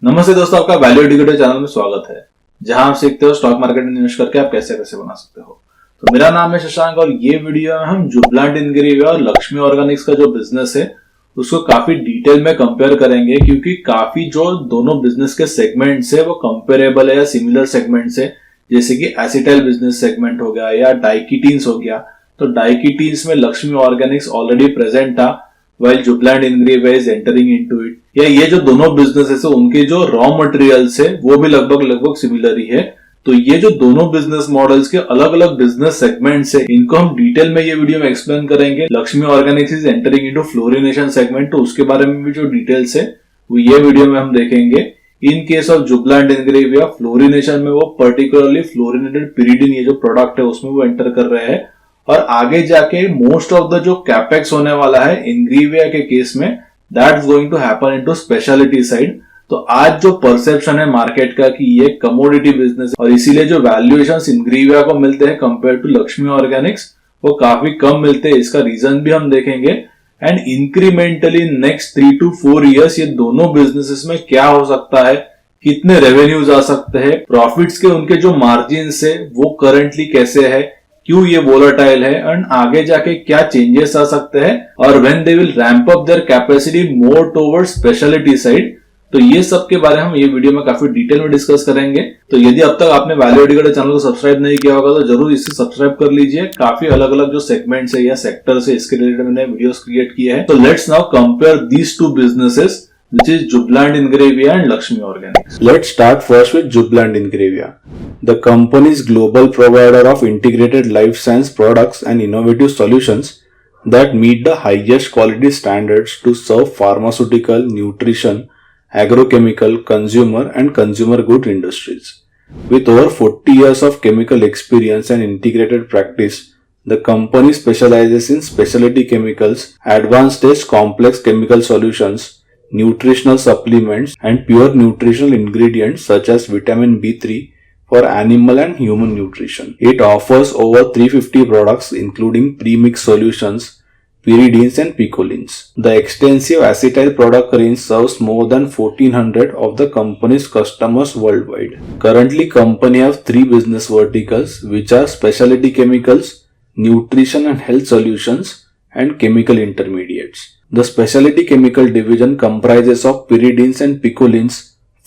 नमस्ते दोस्तों, आपका वैल्यू एडुकेटर चैनल में स्वागत है, जहां आप सीखते हो स्टॉक मार्केट में निवेश करके आप कैसे पैसे बना सकते हो। तो मेरा नाम है शशांक और ये वीडियो में हम जुबलांट इंग्रेविया और लक्ष्मी ऑर्गेनिक्स का जो बिजनेस है उसको काफी डिटेल में कंपेयर करेंगे, क्योंकि काफी जो दोनों बिजनेस के सेगमेंट्स है वो कंपेरेबल है या सिमिलर सेगमेंट्स है। जैसे कि एसिटाइल बिजनेस सेगमेंट हो गया या डाइकीटीन्स हो गया, तो डाइकीटीन्स में लक्ष्मी ऑर्गेनिक्स ऑलरेडी प्रेजेंट था while Jubilant Ingrevia is entering into it। या ये जो दोनों बिजनेसेस है उनके जो रॉ मटेरियल्स है वो भी लगभग सिमिलर ही है। तो ये जो दोनों बिजनेस मॉडल्स के अलग अलग बिजनेस सेगमेंट्स है, इनको हम डिटेल में ये वीडियो में एक्सप्लेन करेंगे। Lakshmi Organics is entering into fluorination segment, तो उसके बारे में भी जो डिटेल्स है वो ये वीडियो में हम देखेंगे। In case of Jubilant Ingrevia, fluorination में वो पर्टिकुलरली फ्लोरिनेटेड पिरिडिन ये जो प्रोडक्ट है उसमें वो एंटर कर रहे हैं, और आगे जाके मोस्ट ऑफ द जो कैपेक्स होने वाला है इंग्रेविया के केस में, that's going to happen into speciality side. तो आज जो परसेप्शन है मार्केट का कि ये कमोडिटी बिजनेस है और इसीलिए जो वैल्यूएशंस इंग्रेविया को मिलते हैं कंपेयर टू लक्ष्मी ऑर्गेनिक्स वो काफी कम मिलते हैं। इसका रीजन भी हम देखेंगे। And incrementally next 3 to 4 years ये दोनों बिजनेसेस में क्या हो सकता है, कितने रेवेन्यूज आ सकते हैं, प्रॉफिट्स के उनके जो मार्जिन है वो करंटली कैसे है, क्यों ये वोलेटाइल है, एंड आगे जाके क्या चेंजेस आ सकते हैं, और when they will ramp up their capacity more towards speciality side. तो ये सब के बारे में हम ये वीडियो में काफी डिटेल में डिस्कस करेंगे। तो यदि अब तक आपने वैल्यू एडुकेटर चैनल को सब्सक्राइब नहीं किया होगा तो जरूर इसे सब्सक्राइब कर लीजिए। काफी अलग अलग जो सेगमेंट्स है या सेक्टर्स है इसके रिलेटेड मैंने वीडियोस क्रिएट किए हैं। तो let's now compare these two businesses which is Jubilant Ingrevia and Lakshmi Organics. Let's start first with Jubilant Ingrevia. The company is global provider of integrated life science products and innovative solutions that meet the highest quality standards to serve pharmaceutical, nutrition, agrochemical, consumer and consumer good industries. With over 40 years of chemical experience and integrated practice, the company specializes in specialty chemicals, advanced stage complex chemical solutions, nutritional supplements and pure nutritional ingredients such as vitamin B3 for animal and human nutrition. It offers over 350 products including premix solutions, pyridines and picolines. The extensive acetyl product range serves more than 1400 of the company's customers worldwide. Currently, company have 3 business verticals which are specialty chemicals, nutrition and health solutions and chemical intermediates. The specialty chemical division comprises of pyridines and picolines,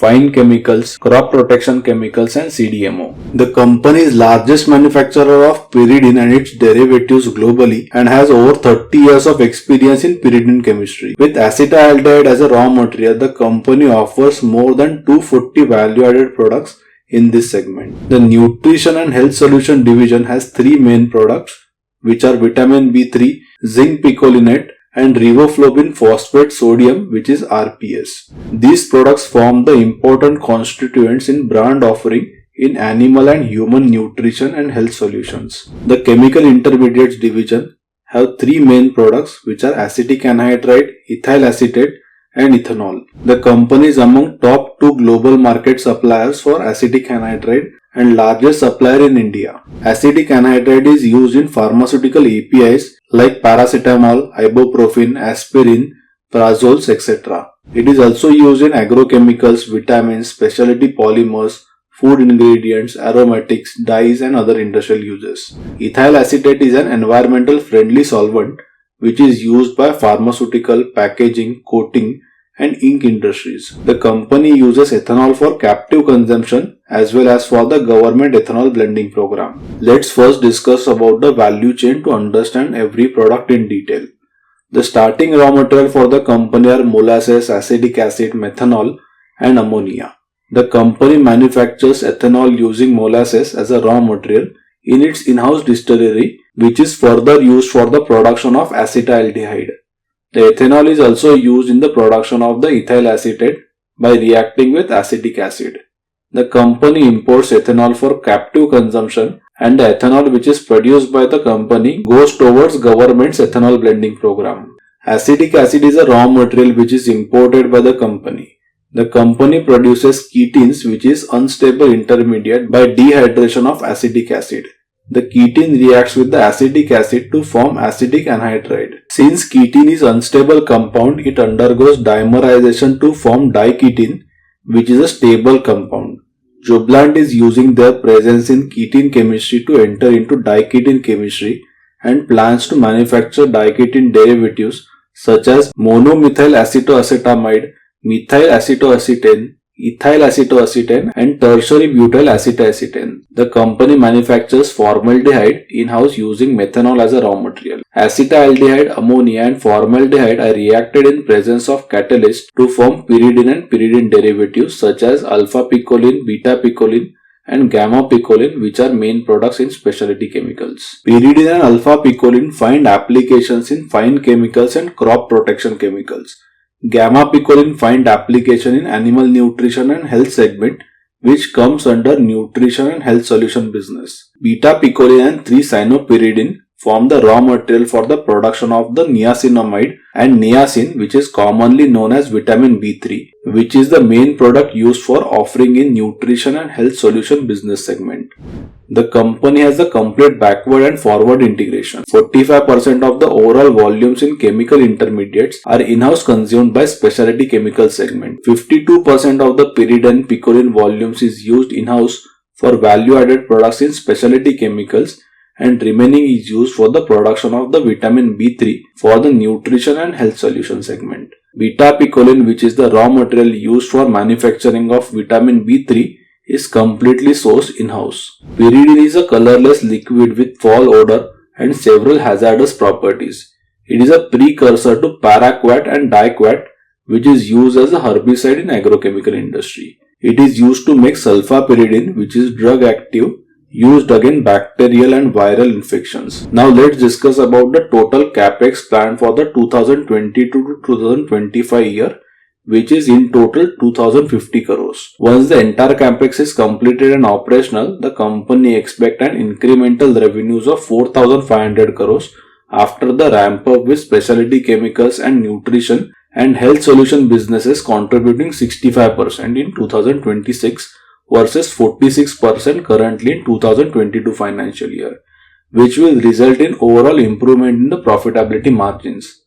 fine chemicals, crop protection chemicals and CDMO. The company is largest manufacturer of pyridine and its derivatives globally and has over 30 years of experience in pyridine chemistry. With acetaldehyde as a raw material, the company offers more than 240 value-added products in this segment. The nutrition and health solution division has 3 main products, which are vitamin B3, zinc picolinate and riboflavin phosphate sodium, which is RPS. These products form the important constituents in brand offering in animal and human nutrition and health solutions. The chemical intermediates division have 3 main products, which are acetic anhydride, ethyl acetate and ethanol. The company is among top 2 global market suppliers for acetic anhydride and largest supplier in India. Acetic anhydride is used in pharmaceutical APIs like paracetamol, ibuprofen, aspirin, prazoles, etc. It is also used in agrochemicals, vitamins, specialty polymers, food ingredients, aromatics, dyes and other industrial uses. Ethyl acetate is an environmental friendly solvent which is used by pharmaceutical, packaging, coating and ink industries. The company uses ethanol for captive consumption as well as for the government ethanol blending program. Let's first discuss about the value chain to understand every product in detail. The starting raw material for the company are molasses, acetic acid, methanol and ammonia. The company manufactures ethanol using molasses as a raw material in its in-house distillery, which is further used for the production of acetaldehyde. The ethanol is also used in the production of the ethyl acetate by reacting with acetic acid. The company imports ethanol for captive consumption and the ethanol which is produced by the company goes towards government's ethanol blending program. Acetic acid is a raw material which is imported by the company. The company produces ketones, which is unstable intermediate by dehydration of acetic acid. The ketene reacts with the acetic acid to form acetic anhydride. Since ketene is unstable compound, it undergoes dimerization to form diketene, which is a stable compound. Jubilant is using their presence in ketene chemistry to enter into diketene chemistry and plans to manufacture diketene derivatives such as monomethyl acetoacetamide, methyl acetoacetane, ethyl acetoacetane, and tertiary butyl acetoacetane. The company manufactures formaldehyde in-house using methanol as a raw material. Acetaldehyde, ammonia, and formaldehyde are reacted in presence of catalyst to form pyridine and pyridine derivatives such as alpha-picoline, beta-picoline, and gamma-picoline, which are main products in specialty chemicals. Pyridine and alpha-picoline find applications in fine chemicals and crop protection chemicals. Gamma-picoline find application in animal nutrition and health segment, which comes under nutrition and health solution business. Beta-picoline and 3-cyanopyridine form the raw material for the production of the niacinamide and niacin, which is commonly known as vitamin B3, which is the main product used for offering in nutrition and health solution business segment. The company has a complete backward and forward integration. 45% of the overall volumes in chemical intermediates are in-house consumed by specialty chemical segment. 52% of the pyridine and picoline volumes is used in-house for value-added products in specialty chemicals, and remaining is used for the production of the vitamin B3 for the nutrition and health solution segment. Beta-picoline, which is the raw material used for manufacturing of vitamin B3, is completely sourced in-house. Pyridine is a colorless liquid with foul odor and several hazardous properties. It is a precursor to paraquat and diquat, which is used as a herbicide in agrochemical industry. It is used to make sulfapyridine, which is drug active, used against bacterial and viral infections. Now let's discuss about the total capex planned for the 2022 to 2025 year, which is in total 2050 crores. Once the entire capex is completed and operational, the company expects an incremental revenues of 4,500 crores after the ramp up, with specialty chemicals and nutrition and health solution businesses contributing 65% in 2026 versus 46% currently in 2022 financial year, which will result in overall improvement in the profitability margins.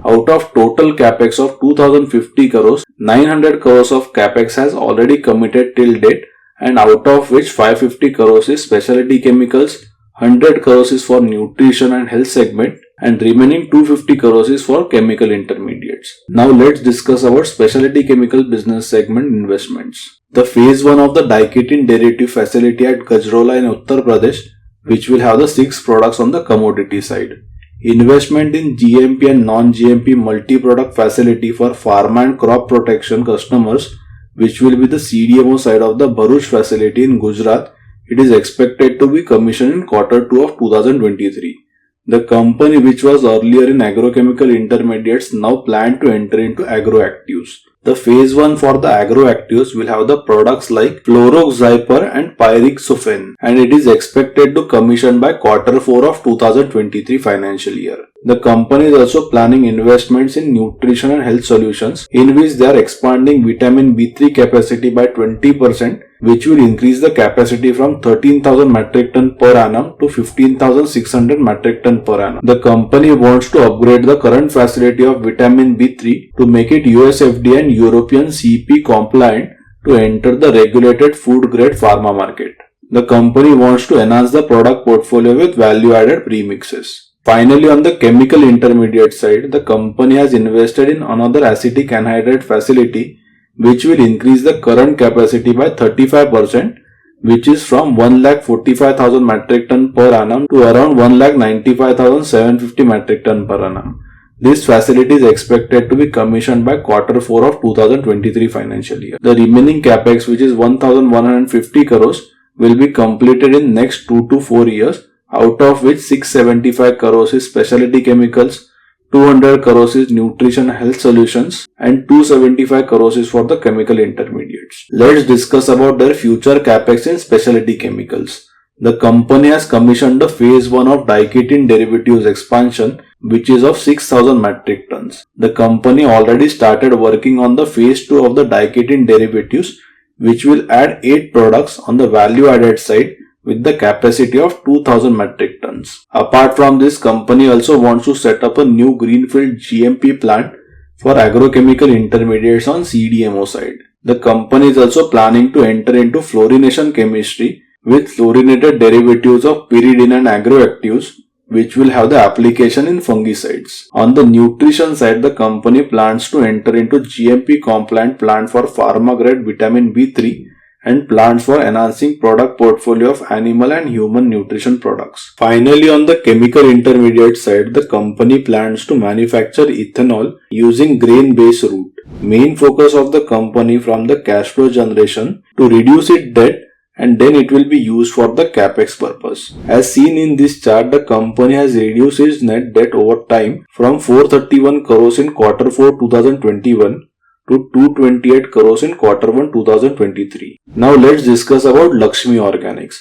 Out of total capex of 2050 crores, 900 crores of capex has already committed till date, and out of which 550 crores is specialty chemicals, 100 crores is for nutrition and health segment, and remaining 250 crores is for chemical intermediates. Now let's discuss about specialty chemical business segment investments. The phase 1 of the diketene derivative facility at Gajraula in Uttar Pradesh, which will have the 6 products on the commodity side. Investment in GMP and non-GMP multi-product facility for pharma and crop protection customers, which will be the CDMO side of the Bharuch facility in Gujarat. It is expected to be commissioned in Q2 of 2023. The company, which was earlier in agrochemical intermediates, now plan to enter into agroactives. The phase 1 for the agroactives will have the products like fluoroxypyr and pyrixofen, and it is expected to commission by Q4 of 2023 financial year. The company is also planning investments in nutrition and health solutions, in which they are expanding vitamin B3 capacity by 20%, which will increase the capacity from 13,000 metric ton per annum to 15,600 metric ton per annum. The company wants to upgrade the current facility of vitamin B3 to make it US FDA and European CP compliant to enter the regulated food grade pharma market. The company wants to enhance the product portfolio with value added premixes. Finally, on the chemical intermediate side, the company has invested in another acetic anhydride facility, which will increase the current capacity by 35%, which is from 1,45,000 metric ton per annum to around 1,95,750 metric ton per annum. This facility is expected to be commissioned by Q4 of 2023 financial year. The remaining capex, which is 1,150 crores, will be completed in next 2 to 4 years, out of which 675 crores is specialty chemicals, 200 crores is nutrition health solutions, and 275 crores is for the chemical intermediates. Let's discuss about their future capex in specialty chemicals. The company has commissioned the phase 1 of diketene derivatives expansion, which is of 6,000 metric tons. The company already started working on the phase 2 of the diketene derivatives, which will add 8 products on the value added side with the capacity of 2,000 metric tons. Apart from this, company also wants to set up a new greenfield GMP plant for agrochemical intermediates on CDMO side. The company is also planning to enter into fluorination chemistry with fluorinated derivatives of pyridine and agroactives, which will have the application in fungicides. On the nutrition side, the company plans to enter into GMP compliant plant for pharma grade vitamin B3 and plans for enhancing product portfolio of animal and human nutrition products. Finally, on the chemical intermediate side, the company plans to manufacture ethanol using grain-based route. Main focus of the company from the cash flow generation to reduce its debt, and then it will be used for the capex purpose. As seen in this chart, the company has reduced its net debt over time from 431 crores in Q4 2021 to 228 crores in Q1 2023. Now let's discuss about Laxmi Organics.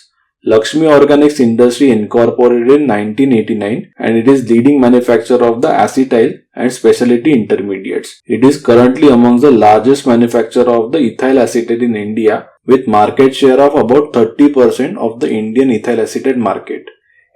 Laxmi Organics Industry incorporated in 1989 and it is leading manufacturer of the acetyl and specialty intermediates. It is currently among the largest manufacturer of the ethyl acetate in India with market share of about 30% of the Indian ethyl acetate market.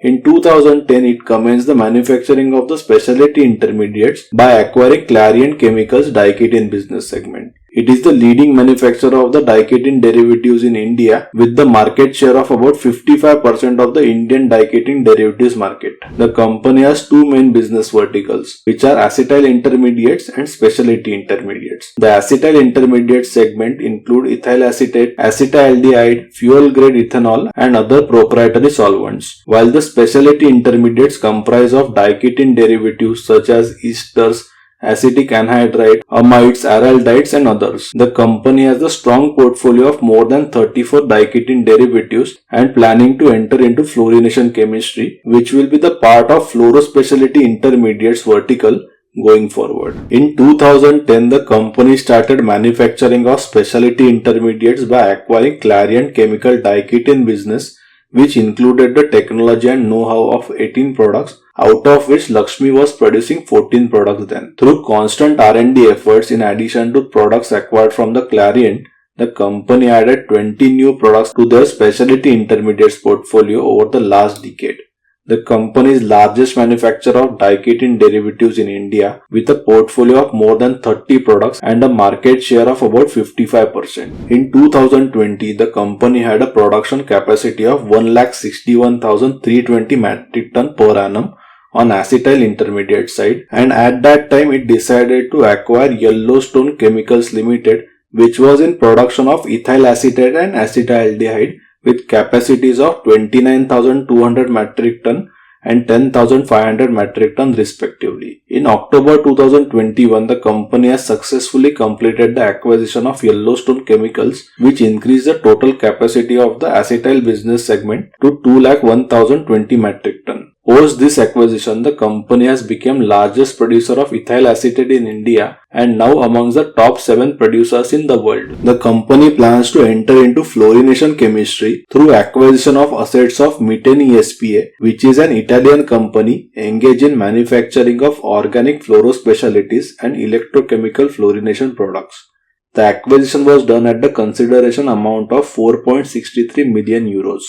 In 2010, it commenced the manufacturing of the specialty intermediates by acquiring Clariant Chemicals Diketene business segment. It is the leading manufacturer of the Diketene derivatives in India with the market share of about 55% of the Indian Diketene derivatives market. The company has two main business verticals, which are acetyl intermediates and specialty intermediates. The acetyl intermediates segment include ethyl acetate, acetaldehyde, fuel grade ethanol and other proprietary solvents, while the specialty intermediates comprise of Diketene derivatives such as esters, acetic anhydride, amides, araldehydes and others. The company has a strong portfolio of more than 34 Diketene derivatives and planning to enter into fluorination chemistry, which will be the part of fluorospecialty intermediates vertical going forward. In 2010, the company started manufacturing of specialty intermediates by acquiring Clariant Chemical Diketene business, which included the technology and know-how of 18 products, out of which Laxmi was producing 14 products then. Through constant R&D efforts in addition to products acquired from the Clariant, the company added 20 new products to their specialty intermediates portfolio over the last decade. The company's largest manufacturer of Diketene derivatives in India with a portfolio of more than 30 products and a market share of about 55%. In 2020, the company had a production capacity of 1,61,320 metric ton per annum on acetyl intermediate side, and at that time it decided to acquire Yellowstone Chemicals Limited, which was in production of ethyl acetate and acetaldehyde with capacities of 29,200 metric ton and 10,500 metric ton respectively. In October 2021, the company has successfully completed the acquisition of Yellowstone Chemicals, which increased the total capacity of the acetyl business segment to 201,020 metric ton. Post this acquisition, the company has become largest producer of ethyl acetate in India and now amongst the top 7 producers in the world. The company plans to enter into fluorination chemistry through acquisition of assets of Miteni SPA, which is an Italian company engaged in manufacturing of organic fluorospecialties and electrochemical fluorination products. The acquisition was done at the consideration amount of 4.63 million euros.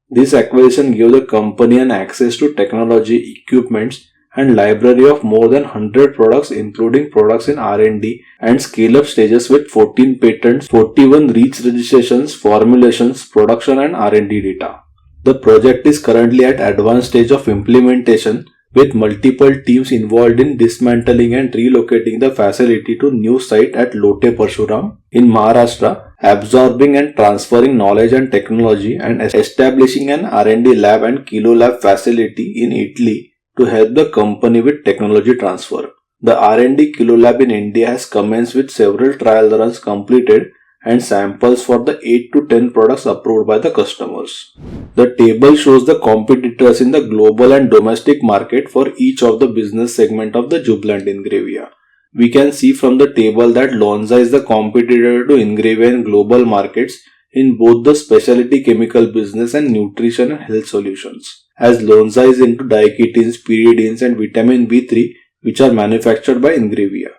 This acquisition gave the company an access to technology, equipments and library of more than 100 products including products in R&D and scale-up stages with 14 patents, 41 REACH registrations, formulations, production and R&D data. The project is currently at advanced stage of implementation with multiple teams involved in dismantling and relocating the facility to new site at Lote Parshuram in Maharashtra, absorbing and transferring knowledge and technology and establishing an R&D lab and kilo lab facility in Italy to help the company with technology transfer. The R&D kilo lab in India has commenced with several trial runs completed and samples for the 8 to 10 products approved by the customers. The table shows the competitors in the global and domestic market for each of the business segment of the Jubilant Ingrevia. We can see from the table that Lonza is the competitor to Ingrevia in global markets in both the specialty chemical business and nutrition and health solutions, as Lonza is into diketenes, pyridines and vitamin B3 which are manufactured by Ingrevia.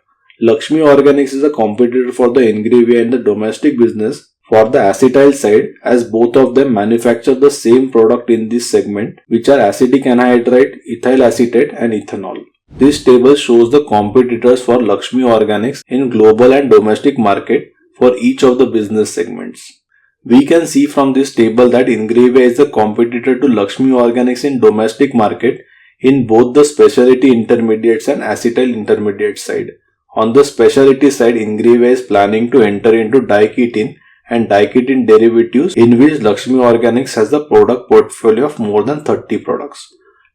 Laxmi Organics is a competitor for the Ingrevia in the domestic business for the acetyl side, as both of them manufacture the same product in this segment, which are acetic anhydride, ethyl acetate and ethanol. This table shows the competitors for Laxmi Organics in global and domestic market for each of the business segments. We can see from this table that Ingravia is a competitor to Laxmi Organics in domestic market in both the specialty intermediates and acetyl intermediate side. On the specialty side, Ingravia is planning to enter into diketein and diketein derivatives, in which Laxmi Organics has the product portfolio of more than 30 products.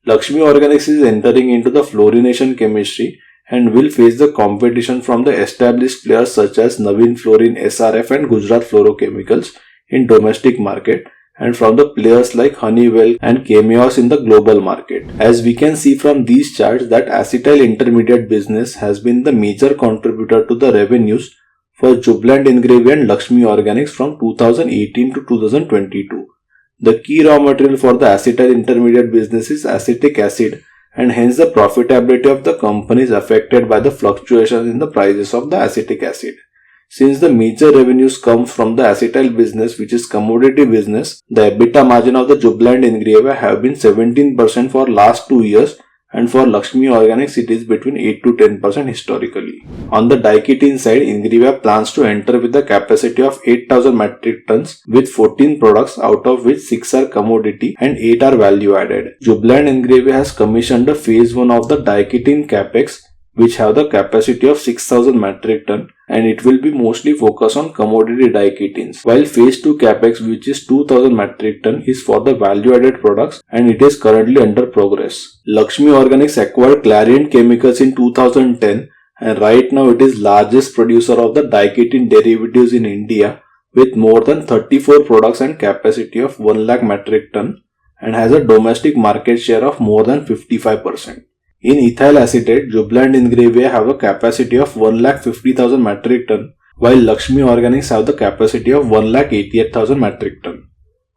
Laxmi Organics is entering into the fluorination chemistry and will face the competition from the established players such as Navin Fluorine, SRF and Gujarat Fluorochemicals in domestic market, and from the players like Honeywell and Chemios in the global market. As we can see from these charts that acetyl intermediate business has been the major contributor to the revenues for Jubilant Ingravia and Laxmi Organics from 2018 to 2022. The key raw material for the acetyl intermediate business is acetic acid, and hence the profitability of the company is affected by the fluctuations in the prices of the acetic acid. Since the major revenues come from the acetyl business, which is commodity business, the EBITDA margin of the Jubilant Ingravia have been 17% for last 2 years, and for Laxmi Organics it is between 8 to 10% historically. On the diketein side, Ingravia plans to enter with a capacity of 8,000 metric tons with 14 products, out of which 6 are commodity and 8 are value added. Jubilant Ingravia has commissioned a phase 1 of the diketein capex, which have the capacity of 6,000 metric ton, and it will be mostly focused on commodity diketeins, while phase 2 capex, which is 2,000 metric ton, is for the value added products and it is currently under progress. Laxmi Organics acquired Clariant Chemicals in 2010, and right now it is largest producer of the diketein derivatives in India with more than 34 products and capacity of 1 lakh metric ton, and has a domestic market share of more than 55%. In ethyl acetate, Jubilant Ingravia have a capacity of 1,50,000 metric ton, while Laxmi Organics have the capacity of 1,88,000 metric ton.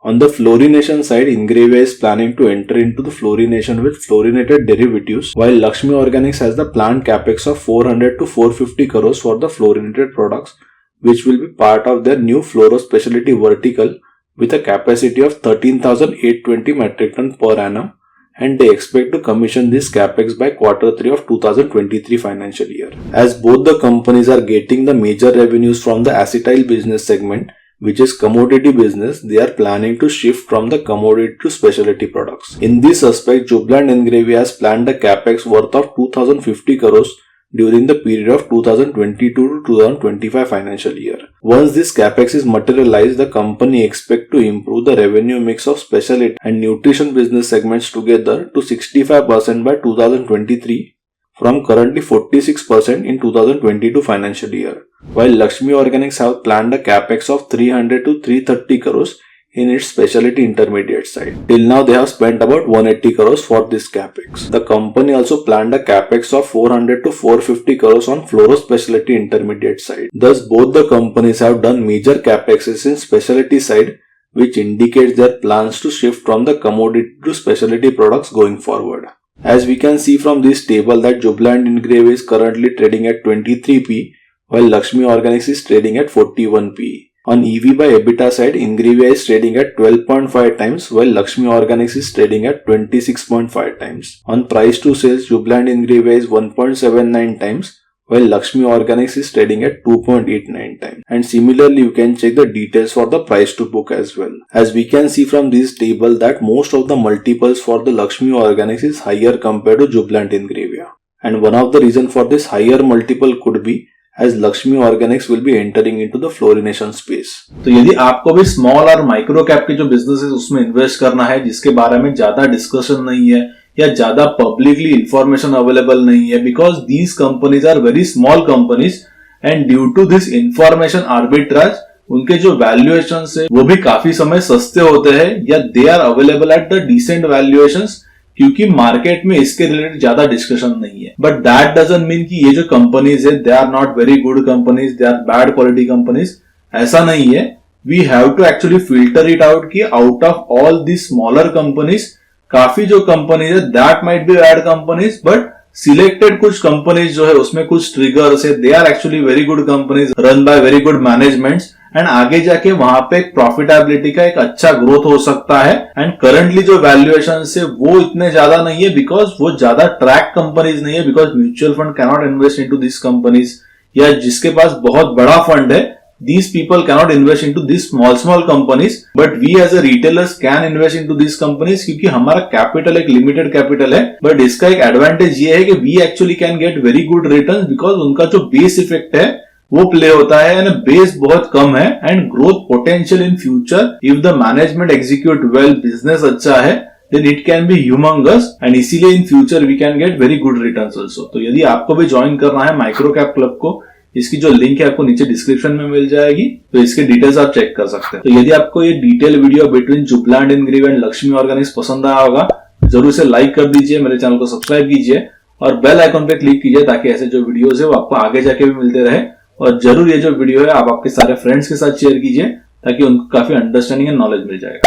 On the fluorination side, Ingravia is planning to enter into the fluorination with fluorinated derivatives, while Laxmi Organics has the planned capex of 400 to 450 crores for the fluorinated products, which will be part of their new fluoro specialty vertical with a capacity of 13,820 metric ton per annum, and they expect to commission this capex by Q3 of 2023 financial year. As both the companies are getting the major revenues from the acetyl business segment, which is commodity business, they are planning to shift from the commodity to specialty products. In this aspect, Jubilant Ingravia has planned a capex worth of 2,050 crores during the period of 2022 to 2025 financial year. Once this capex is materialized, the company expects to improve the revenue mix of specialty and nutrition business segments together to 65% by 2023 from currently 46% in 2022 financial year, while Laxmi Organics have planned a capex of 300 to 330 crores in its specialty intermediate side. Till now they have spent about 180 crores for this capex. The company also planned a capex of 400 to 450 crores on fluoro specialty intermediate side. Thus both the companies have done major capexes in specialty side, which indicates their plans to shift from the commodity to specialty products going forward. As we can see from this table that Jubilant Ingravia is currently trading at 23p, while Laxmi Organics is trading at 41p. On EV by EBITDA side, Ingravia is trading at 12.5 times, while Laxmi Organics is trading at 26.5 times. On price to sales, Jubilant Ingravia is 1.79 times, while Laxmi Organics is trading at 2.89 times. And similarly, you can check the details for the price to book as well. As we can see from this table that most of the multiples for the Laxmi Organics is higher compared to Jubilant Ingravia. And one of the reasons for this higher multiple could be as Laxmi Organics will be entering into the fluorination space. तो यदि आपको भी small और micro cap के जो business है उसमें invest करना है, जिसके बारे में ज्यादा डिस्कशन नहीं है या ज्यादा पब्लिकली इंफॉर्मेशन अवेलेबल नहीं है, because these companies are very small companies and due to this information arbitrage उनके जो वैल्यूएशन है वो भी काफी समय सस्ते होते हैं या they are available at the decent valuations, क्योंकि मार्केट में इसके रिलेटेड ज्यादा डिस्कशन नहीं है. बट दैट डजंट मीन कि ये जो कंपनीज है they are not very good companies, they are bad quality companies, ऐसा नहीं है. We have to actually filter it out कि out of all the smaller companies काफी जो कंपनीज है that might be bad companies, but selected कुछ companies जो है उसमें कुछ ट्रिगर्स है, they are actually very good companies run by very good managements, and आगे जाके वहां पे प्रॉफिटेबिलिटी का एक अच्छा ग्रोथ हो सकता है. एंड करंटली जो वैल्यूएशन है वो इतने ज्यादा नहीं है बिकॉज वो ज्यादा ट्रैक कंपनीज नहीं है, because mutual fund cannot invest into this companies, या जिसके पास बहुत बड़ा फंड है these people cannot invest into these small companies, but we as a retailers can invest into these companies क्योंकि हमारा कैपिटल एक लिमिटेड कैपिटल है. बट इसका एक एडवांटेज ये है कि we actually can get very good returns because उनका जो बेस इफेक्ट है वो प्ले होता है एंड बेस बहुत कम है and growth potential in future if the management execute well, business अच्छा है, then it can be humongous and इसीलिए in future we can get very good returns also. तो यदि आपको भी ज्वाइन करना है माइक्रो कैप क्लब को, इसकी जो लिंक है आपको नीचे डिस्क्रिप्शन में मिल जाएगी, तो इसके डिटेल्स आप चेक कर सकते हैं. तो यदि आपको ये detail video between Jubilant Ingrevia and Laxmi Organics पसंद आया होगा, जरूर से लाइक कर दीजिए, मेरे चैनल को सब्सक्राइब कीजिए और बेल आइकन पे क्लिक कीजिए ताकि ऐसे जो वीडियोस है वो आपको आगे जाके भी मिलते रहे. और जरूर ये जो वीडियो है आप आपके सारे फ्रेंड्स के साथ शेयर कीजिए ताकि उनको काफी अंडरस्टैंडिंग एंड नॉलेज मिल जाएगा.